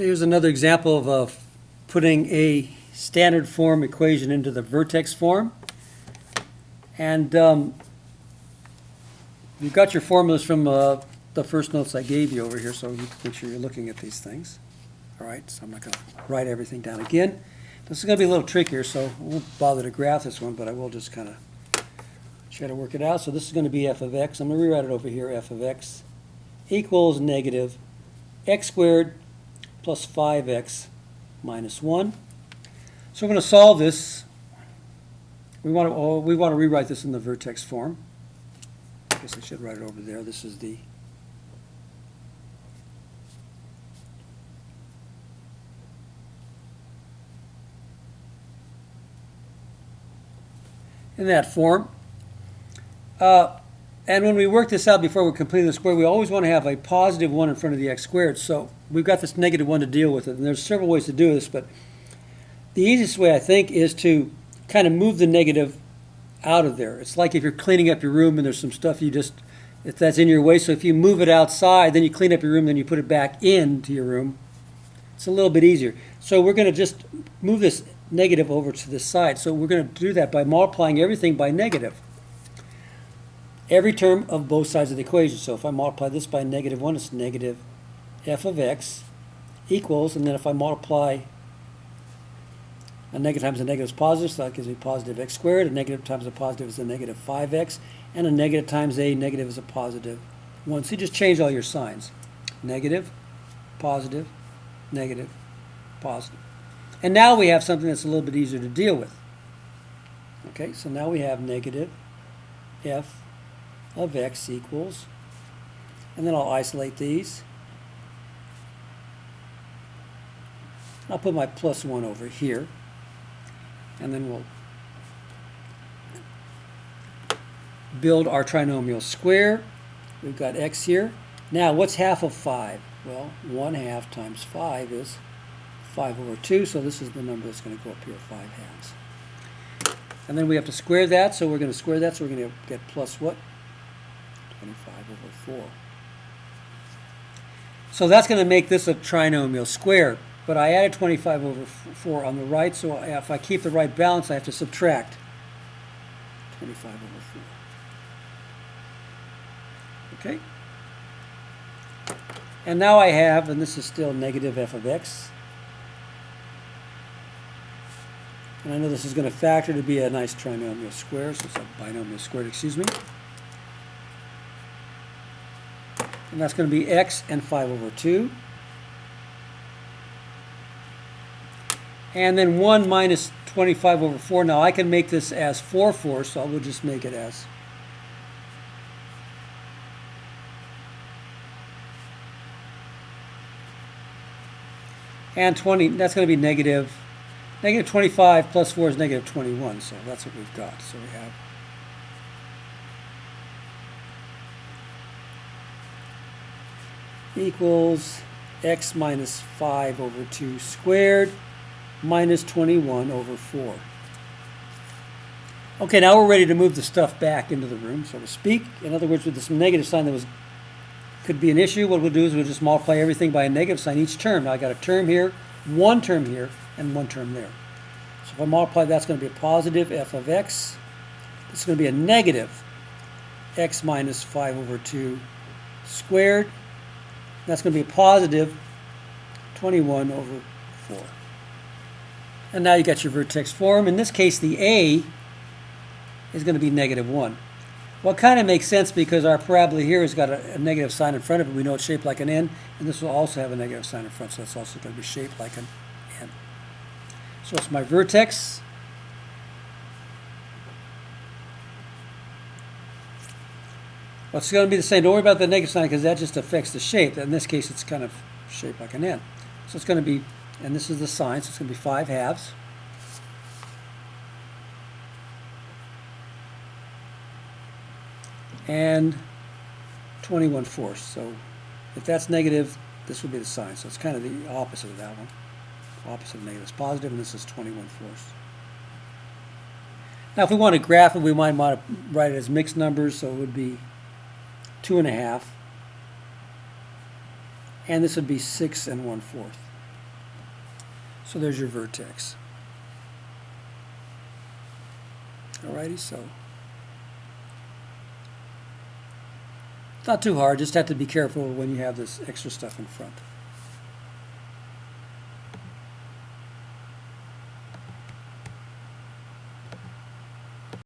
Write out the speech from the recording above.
Okay, here's another example of putting a standard form equation into the vertex form. And you've got your formulas from the first notes I gave you over here, so you can make sure you're looking at these things. All right, so I'm not going to write everything down again. This is going to be a little trickier, so I won't bother to graph this one, but I will just kind of try to work it out. So this is going to be f of x. I'm going to rewrite it over here. F of x equals negative x squared plus 5x minus 1. So we're going to solve this. We want to rewrite this in the vertex form. I guess I should write it over there. This is the in that form. And when we work this out before we complete the square, we always want to have a positive 1 in front of the x squared. So we've got this negative 1 to deal with it. And there's several ways to do this, but the easiest way, I think, is to kind of move the negative out of there. It's like if you're cleaning up your room and there's some stuff if that's in your way. So if you move it outside, then you clean up your room, then you put it back into your room. It's a little bit easier. So we're going to just move this negative over to this side. So we're going to do that by multiplying everything by negative. Every term of both sides of the equation. So if I multiply this by negative 1, it's negative f of x equals, and then if I multiply a negative times a negative is positive, so that gives me positive x squared. A negative times a positive is a negative 5x, and a negative times a negative is a positive 1. So you just change all your signs. Negative, positive, negative, positive. And now we have something that's a little bit easier to deal with. Okay, so now we have negative f of x equals, and then I'll isolate these. I'll put my plus 1 over here, and then we'll build our trinomial square. We've got x here. Now, what's half of 5? Well, 1/2 times 5 is 5 over 2, so this is the number that's going to go up here, 5 halves. And then we have to square that, so we're going to square that, so we're going to get plus what? 25 over 4. So that's going to make this a trinomial square. But I added 25 over 4 on the right, so if I keep the right balance, I have to subtract 25 over 4. Okay? And now I have, and this is still negative f of x. And I know this is going to factor to be a nice trinomial square, so it's a binomial squared, excuse me. And that's going to be x and 5 over 2. And then 1 minus 25 over 4. Now I can make this as 4/4, so I will just make it as and 20. That's going to be negative 25 plus 4 is negative 21. So that's what we've got. So we have equals x minus 5 over 2 squared minus 21 over 4. Okay, now we're ready to move the stuff back into the room, so to speak. In other words, with this negative sign that could be an issue, what we'll do is we'll just multiply everything by a negative sign each term. Now I got a term here, one term here, and one term there. So if I multiply, that's going to be a positive f of x. It's going to be a negative x minus 5 over 2 squared. That's going to be a positive 21 over 4. And now you got your vertex form. In this case, the a is going to be negative 1. Well, it kind of makes sense because our parabola here has got a negative sign in front of it. We know it's shaped like an N, and this will also have a negative sign in front, so it's also going to be shaped like an N. So it's my vertex. Well, it's going to be the same. Don't worry about the negative sign because that just affects the shape. In this case, it's kind of shaped like an N. So it's going to be, and this is the sign, so it's going to be 5 halves. And 21/4. So if that's negative, this would be the sign. So it's kind of the opposite of that one. Opposite of negative is positive, and this is 21/4. Now, if we want to graph it, we might want to write it as mixed numbers, so it would be 2.5. And this would be 6 1/4. So there's your vertex. Alrighty, so not too hard, just have to be careful when you have this extra stuff in front.